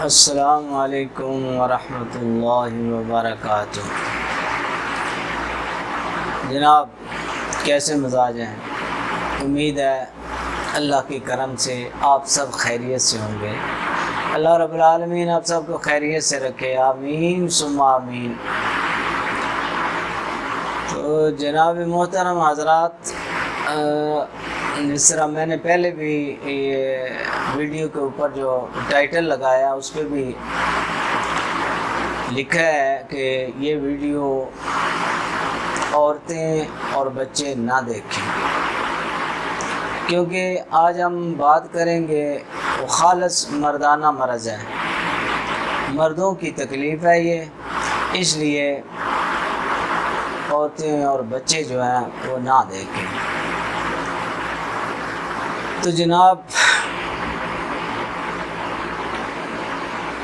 अस्सलामु अलैकुम वरहमतुल्लाहि वबरकातुह। जनाब, कैसे मिजाज हैं? उम्मीद है अल्लाह के करम से आप सब खैरियत से होंगे। अल्लाह रब्बुल आलमीन आप सबको खैरियत से रखे, आमीन सुम्मा आमीन। तो जनाब मोहतरम हज़रात, जिस तरह मैंने पहले भी ये वीडियो के ऊपर जो टाइटल लगाया उस पर भी लिखा है कि ये वीडियो औरतें और बच्चे ना देखें, क्योंकि आज हम बात करेंगे वो खालस मर्दाना मर्ज़ है, मर्दों की तकलीफ़ है ये, इसलिए औरतें और बच्चे जो हैं वो ना देखें। तो जनाब,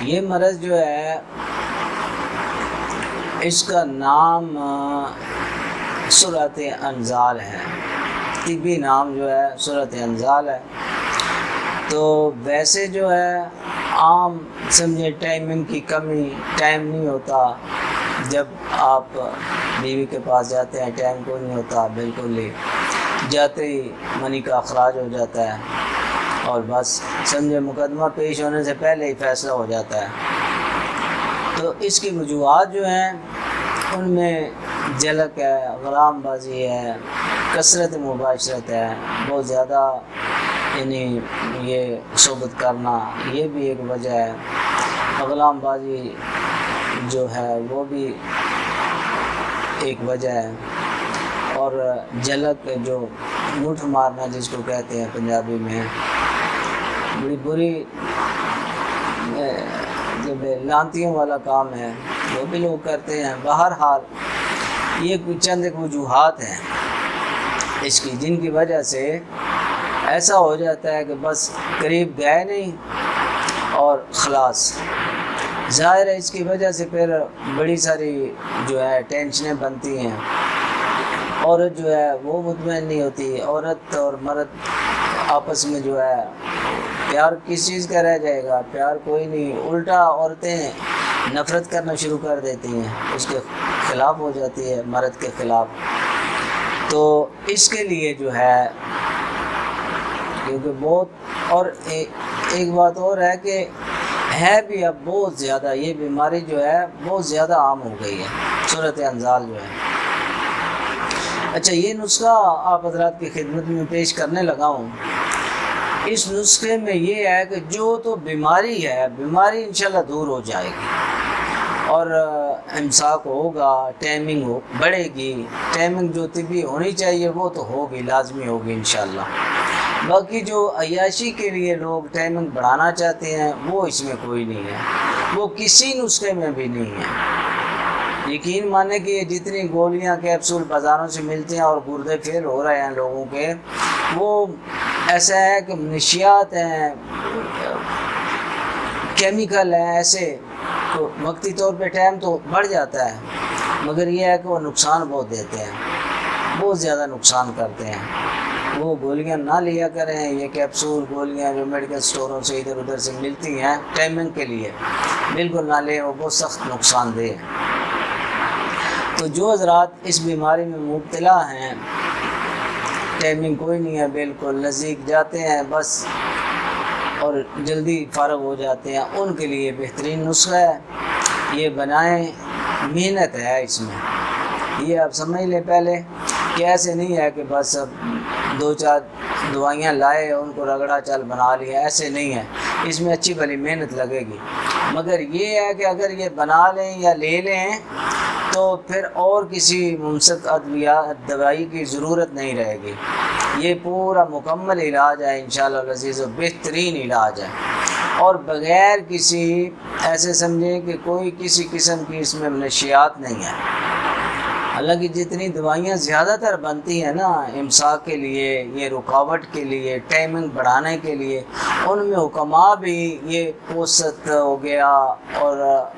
ये मर्ज़ जो है इसका नाम सूरत अंजाल है, तिब्बी नाम जो है सूरत अंजाल है। तो वैसे जो है आम समझे टाइमिंग की कमी, टाइम नहीं होता, जब आप बीवी के पास जाते हैं टाइम कोई नहीं होता, बिल्कुल ही जाते ही मनी का अखराज हो जाता है और बस समझे मुकदमा पेश होने से पहले ही फ़ैसला हो जाता है। तो इसकी वजूहात जो हैं उनमें झलक है, ग़ुलामबाजी है, कसरत मुबाशरत है, बहुत ज़्यादा यानी ये सोबत करना, ये भी एक वजह है। ग़ुलामबाजी जो है वो भी एक वजह है, और झलक जो मुठ मारना जिसको कहते हैं पंजाबी में, बड़ी बुरी जो लांतियों वाला काम है वो भी लोग करते हैं। बहरहाल ये कुछ चंद एक वजूहात हैं इसकी, जिनकी वजह से ऐसा हो जाता है कि बस करीब गए नहीं और ख़लास। ज़ाहिर है इसकी वजह से फिर बड़ी सारी जो है टेंशनें बनती हैं। औरत जो है वो मुतमईन नहीं होती, औरत और मर्द आपस में जो है प्यार किस चीज़ का रह जाएगा, प्यार कोई नहीं, उल्टा औरतें नफ़रत करना शुरू कर देती हैं, उसके ख़िलाफ़ हो जाती है, मर्द के ख़िलाफ़। तो इसके लिए जो है, क्योंकि बहुत, और एक बात और है कि है भी अब बहुत ज़्यादा, ये बीमारी जो है बहुत ज़्यादा आम हो गई है, सूरत अंजाल जो है। अच्छा, ये नुस्खा आप हज़रात की खिदमत में पेश करने लगा हूँ। इस नुस्खे में ये है कि जो तो बीमारी है, बीमारी इंशाल्लाह दूर हो जाएगी और इमसाक होगा, टाइमिंग हो बढ़ेगी, टाइमिंग जो तिब्बी होनी चाहिए वो तो होगी, लाजमी होगी इंशाल्लाह। बाकी जो अय्याशी के लिए लोग टाइमिंग बढ़ाना चाहते हैं वो इसमें कोई नहीं है, वो किसी नुस्खे में भी नहीं है। यकीन माने कि ये जितनी गोलियां कैप्सूल बाज़ारों से मिलती हैं और गुर्दे फेल हो रहे हैं लोगों के, वो ऐसा है कि नशियात हैं, केमिकल हैं, ऐसे तो वक्ती तौर पे टाइम तो बढ़ जाता है, मगर ये है कि वो नुकसान बहुत देते हैं, बहुत ज़्यादा नुकसान करते हैं। वो गोलियां ना लिया करें, ये कैप्सूल गोलियां जो मेडिकल स्टोरों से इधर उधर से मिलती हैं टाइमिंग के लिए, बिल्कुल ना लें, वो बहुत सख्त नुकसानदेह है। तो जो हज़रात इस बीमारी में मुब्तला हैं, टाइमिंग कोई नहीं है, बिल्कुल नज़दीक जाते हैं बस और जल्दी फ़ारग हो जाते हैं, उनके लिए बेहतरीन नुस्खा है, ये बनाएं। मेहनत है इसमें, ये आप समझ लें पहले कि ऐसे नहीं है कि बस अब 2-4 दवाइयाँ लाए उनको रगड़ा चल बना लिया, ऐसे नहीं है, इसमें अच्छी भली मेहनत लगेगी। मगर ये है कि अगर ये बना लें या ले लें तो फिर और किसी मुमसक अद्विया दवाई की ज़रूरत नहीं रहेगी। ये पूरा मुकम्मल इलाज है इंशाअल्लाह अज़ीज़, बेहतरीन इलाज है, और बग़ैर किसी ऐसे समझें कि कोई किसी किस्म की इसमें नशियात नहीं है। हालांकि जितनी दवाइयाँ ज़्यादातर बनती हैं ना इमसाक के लिए, ये रुकावट के लिए, टाइमिंग बढ़ाने के लिए, उनमें हुक्मा भी ये पोस्त हो गया और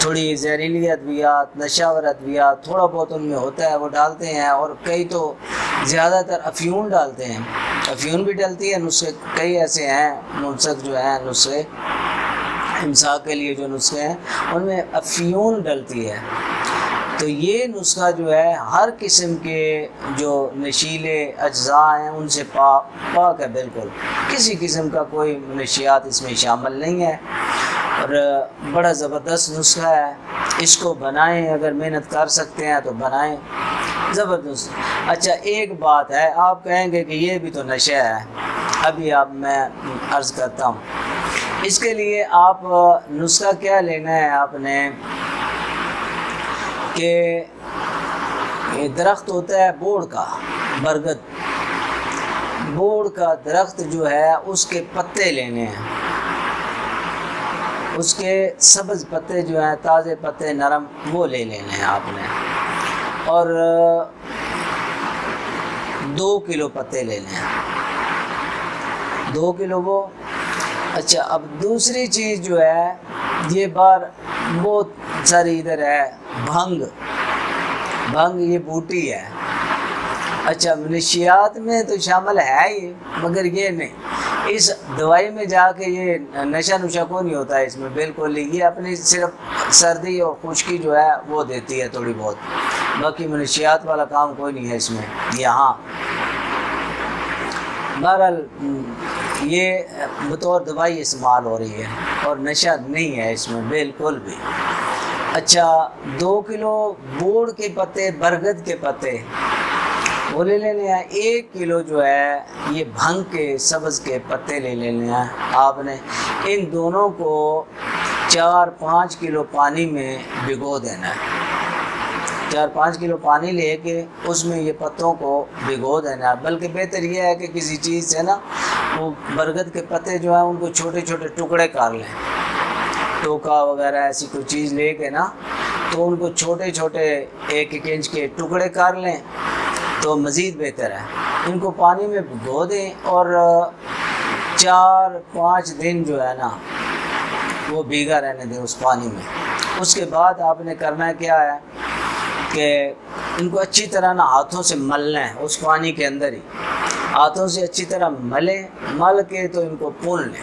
थोड़ी जहरीली अद्वियात, नशावर अद्वियात थोड़ा बहुत उनमें होता है, वो डालते हैं, और कई तो ज़्यादातर अफ्यून डालते हैं, अफ्यून भी डलती है। नुस्खे कई ऐसे हैं मुमसक जो हैं नुस्खे इमसाक के लिए जो नुस्खे हैं उनमें अफ्यून डलती है। तो ये नुस्खा जो है हर किस्म के जो नशीले अज्जा हैं उनसे पाक है, बिल्कुल किसी किस्म का कोई नशियात इसमें शामिल नहीं है और बड़ा ज़बरदस्त नुस्खा है। इसको बनाएं, अगर मेहनत कर सकते हैं तो बनाएं, ज़बरदस्त। अच्छा एक बात है, आप कहेंगे कि ये भी तो नशा है, अभी आप मैं अर्ज़ करता हूँ। इसके लिए आप नुस्खा क्या लेना है आपने कि ये दरख्त होता है बोड़ का, बरगद, बोड़ का दरख्त जो है उसके पत्ते लेने हैं, उसके सब्ज़ पत्ते जो हैं, ताज़े पत्ते नरम, वो ले लेने हैं आपने और 2 किलो पत्ते लेने हैं, 2 किलो वो। अच्छा अब दूसरी चीज़ जो है ये बार बहुत सारी इधर है भंग, भंग ये बूटी है। अच्छा मनशियात में तो शामिल है ये, मगर ये नहीं, इस दवाई में जाके ये नशा नुशा को नहीं होता है इसमें, बिल्कुल ही। ये अपनी सिर्फ सर्दी और खुश्की जो है वो देती है थोड़ी बहुत, बाकी मनशियात वाला काम कोई नहीं है इसमें यहाँ। बहरहाल ये बतौर दवाई इस्तेमाल हो रही है और नशा नहीं है इसमें बिल्कुल भी। अच्छा 2 किलो बोड़ के पत्ते, बरगद के पत्ते वो ले लेने हैं। 1 किलो जो है ये भंग के सब्ज़ के पत्ते ले लेने हैं आपने। इन दोनों को 4-5 किलो पानी में भिगो देना है। 4-5 किलो पानी लेके उसमें ये पत्तों को भिगो देना है। बल्कि बेहतर यह है कि किसी चीज़ से ना वो बरगद के पत्ते जो हैं उनको छोटे छोटे टुकड़े कर लें, टोका वगैरह ऐसी कोई चीज़ लेके ना, तो उनको छोटे छोटे 1-1 इंच के टुकड़े कर लें तो मज़ीद बेहतर है। इनको पानी में भिगो दें और 4-5 दिन जो है ना वो भीगा रहने दें उस पानी में। उसके बाद आपने करना क्या है कि इनको अच्छी तरह ना हाथों से मलना है उस पानी के अंदर ही, हाथों से अच्छी तरह मल के तो इनको भून लें,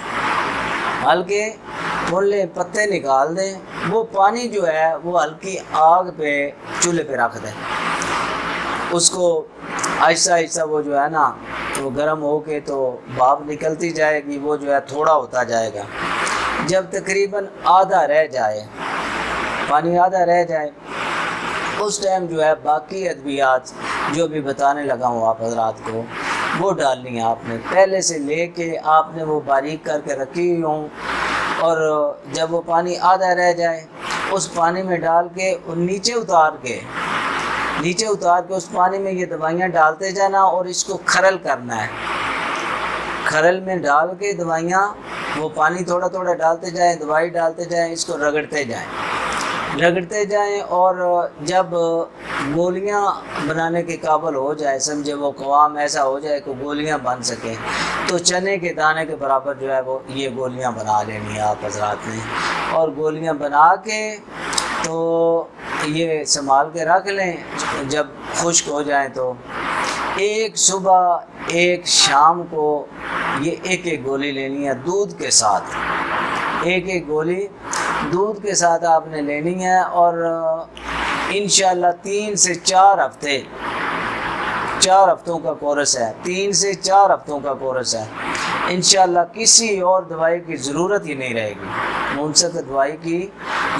मल के भून लें, पत्ते निकाल दें। वो पानी जो है वो हल्की आग पे चूल्हे पे रख दें, उसको आहिस्ता आहिस्ता वो जो है ना तो गर्म हो के तो भाप निकलती जाएगी, वो जो है थोड़ा होता जाएगा। जब तकरीबन आधा रह जाए, पानी आधा रह जाए, उस टाइम जो है बाकी अद्वियात जो भी बताने लगा हूँ आप हजरात को वो डालनी है आपने। पहले से लेके आपने वो बारीक करके रखी हुई हूँ और जब वो पानी आधा रह जाए उस पानी में डाल के और नीचे उतार के उस पानी में ये दवाइयाँ डालते जाना और इसको खरल करना है। खरल में डाल के दवाइयाँ, वो पानी थोड़ा थोड़ा डालते जाएं, दवाई डालते जाएं, इसको रगड़ते जाएं और जब गोलियां बनाने के काबिल हो जाए, समझे वो क़वाम ऐसा हो जाए कि गोलियां बन सकें, तो चने के दाने के बराबर जो है वो ये गोलियां बना लेनी है आप हजरात ने। और गोलियां बना के तो ये संभाल के रख लें। जब खुश्क हो जाए तो एक सुबह एक शाम को ये 1-1 गोली लेनी है दूध के साथ। 1-1 गोली दूध के साथ आपने लेनी है और इंशाल्लाह 3 से 4 हफ्ते, 4 हफ्तों का कोर्स है, 3 से 4 हफ्तों का कोर्स है। इंशाल्लाह किसी और दवाई की ज़रूरत ही नहीं रहेगी, मुमसक दवाई की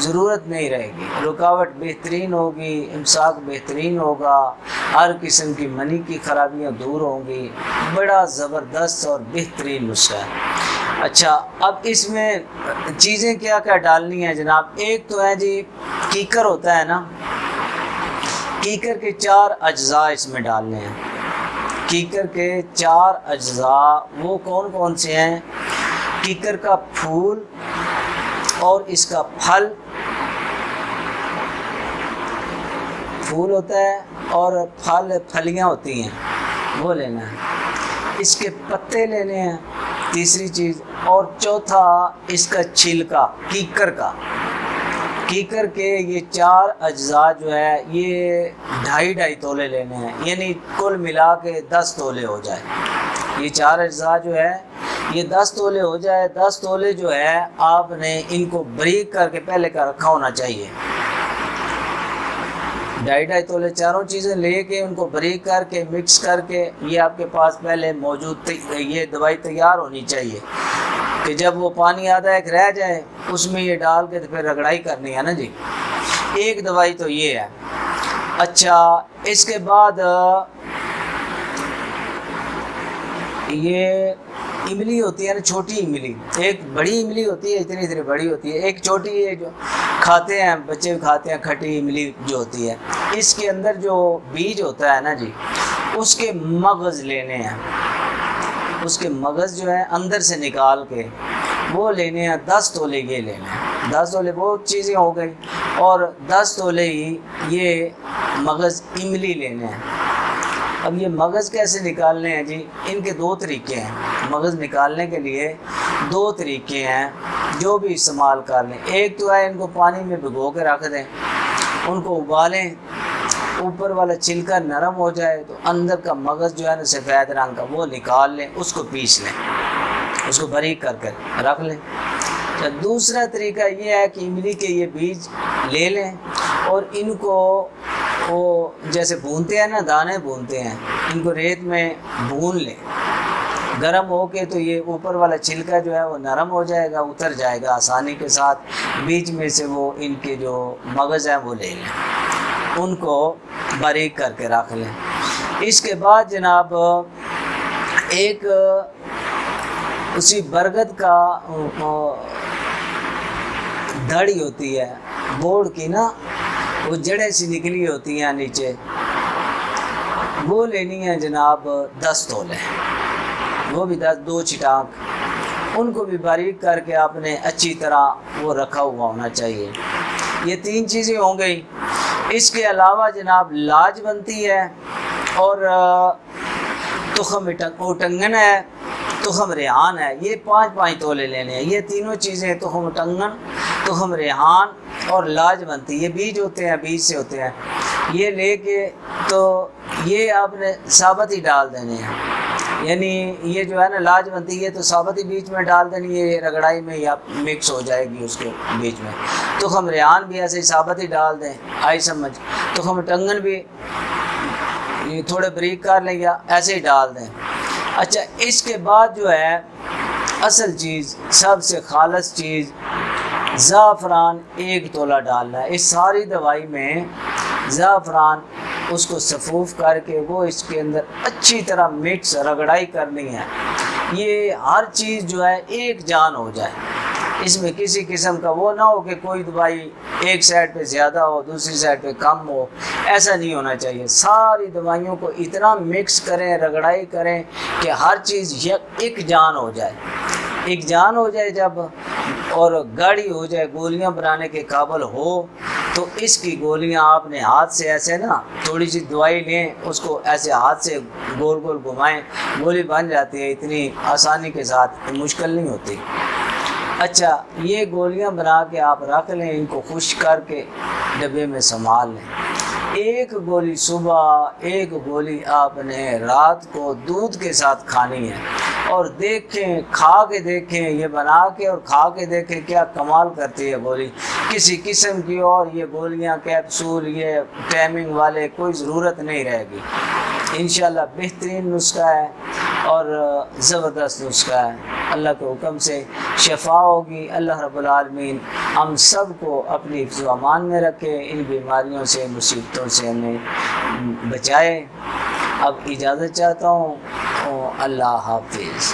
ज़रूरत नहीं रहेगी। रुकावट बेहतरीन होगी, इमसाक बेहतरीन होगा, हर किस्म की मनी की खराबियाँ दूर होंगी। बड़ा ज़बरदस्त और बेहतरीन नुस्खा है। अच्छा अब इसमें चीज़ें क्या क्या डालनी है जनाब? एक तो है जी कीकर होता है ना, कीकर के 4 अज्जा इसमें डालने हैं। कीकर के 4 अज्जा वो कौन कौन से हैं? कीकर का फूल और इसका फूल होता है और फलियां होती हैं, वो लेना है। इसके पत्ते लेने हैं, तीसरी चीज़। और चौथा इसका छिलका, कीकर के ये 4 अज्जा जो है ये 2.5 तोले लेने हैं, यानी कुल मिला के 10 तोले हो जाए। ये 4 अज्जा जो है ये 10 तोले हो जाए। 10 तोले जो है आपने इनको बारीक करके पहले का रखा होना चाहिए। 2.5 तोले चारों चीज़ें लेके उनको बारीक करके मिक्स करके ये आपके पास पहले मौजूद ये दवाई तैयार होनी चाहिए कि जब वो पानी आधा एक रह जाए उसमें ये डाल के तो फिर रगड़ाई करनी है ना जी। एक दवाई तो ये है। अच्छा, इसके बाद ये इमली होती है ना, छोटी इमली, एक बड़ी इमली होती है, इतनी इतनी बड़ी होती है, एक छोटी है जो खाते हैं बच्चे भी खाते हैं, खट्टी इमली जो होती है। इसके अंदर जो बीज होता है ना जी, उसके मगज़ लेने हैं, उसके मगज़ जो है अंदर से निकाल के वो लेने हैं। 10 तोले ये लेने हैं। 10 तोले वो चीज़ें हो गई और 10 तोले ही ये मगज़ इमली लेने हैं। अब ये मगज़ कैसे निकालने हैं जी? इनके 2 तरीके हैं। मगज़ निकालने के लिए 2 तरीके हैं जो भी इस्तेमाल कर लें। एक तो है इनको पानी में भिगो के रख दें, उनको उबालें, ऊपर वाला छिलका नरम हो जाए तो अंदर का मगज़ जो है ना सफ़ेद रंग का वो निकाल लें, उसको पीस लें, उसको बारीक करके रख लें। तो दूसरा तरीका ये है कि इमली के ये बीज ले लें और इनको वो जैसे भूनते हैं ना, दाने भूनते हैं, इनको रेत में भून लें गरम हो के, तो ये ऊपर वाला छिलका जो है वो नरम हो जाएगा, उतर जाएगा आसानी के साथ। बीच में से वो इनके जो मगज़ हैं वो ले लें, उनको बारीक करके रख लें। इसके बाद जनाब एक उसी बरगद का धड़ी होती है बोर्ड की ना, वो जड़ें सी निकली होती हैं नीचे, वो लेनी है जनाब 10 तोले, वो भी 2 छिटाक, उनको भी बारीक करके आपने अच्छी तरह वो रखा हुआ होना चाहिए। ये 3 चीज़ें हो गई। इसके अलावा जनाब लाजवंती है और तुखम उटंगन है, तुखम रेहान है, ये 5-5 तोले लेने हैं। ये तीनों चीज़ें तुखम उटंगन, तुखम रेहान और लाजवंती, ये बीज होते हैं, बीज से होते हैं, ये लेके तो ये आपने साबत ही डाल देने हैं। यानी ये जो है ना लाजवंती, ये तो साबत ही बीच में डाल देनी है, ये रगड़ाई में या मिक्स हो जाएगी उसके बीच में। तो हम रेहान भी ऐसे ही साबत ही डाल दें, आई समझ। तो हम टंगन भी ये थोड़े बारीक कर लें या ऐसे ही डाल दें। अच्छा, इसके बाद जो है असल चीज़, सबसे खालस चीज़, ज़ाफ़रान 1 तोला डालना है। इस सारी दवाई में ज़ाफ़रान उसको सफ़ूफ़ करके वो इसके अंदर अच्छी तरह मिक्स रगड़ाई करनी है। ये हर चीज़ जो है एक जान हो जाए, इसमें किसी किस्म का वो ना हो कि कोई दवाई एक साइड पे ज़्यादा हो दूसरी साइड पे कम हो, ऐसा नहीं होना चाहिए। सारी दवाइयों को इतना मिक्स करें, रगड़ाई करें कि हर चीज़ एक जान हो जाए। एक जान हो जाए जब, और गाढ़ी हो जाए, गोलियां बनाने के काबिल हो, तो इसकी गोलियां आपने हाथ से ऐसे ना थोड़ी सी दवाई लें, उसको ऐसे हाथ से गोल गोल घुमाएं, गोली बन जाती है इतनी आसानी के साथ, मुश्किल नहीं होती। अच्छा, ये गोलियां बना के आप रख लें, इनको खुश्क करके डब्बे में संभाल लें। 1 गोली सुबह, 1 गोली आपने रात को दूध के साथ खानी है। और देखें, खा के देखें, ये बना के और खा के देखें क्या कमाल करती है गोली, किसी किस्म की और ये गोलियां, कैप्सूल, ये टाइमिंग वाले कोई ज़रूरत नहीं रहेगी। इंशाल्लाह बेहतरीन नुस्खा है और ज़बरदस्त नुस्खा है। अल्लाह के हुक्म से शफा होगी। अल्लाह रब्बुल आलमीन हम सब को अपनी हिफ्ज़ व अमान में रखे, इन बीमारियों से, मुसीबतों से हमें बचाए। अब इजाज़त चाहता हूँ। अल्लाह हाफिज़।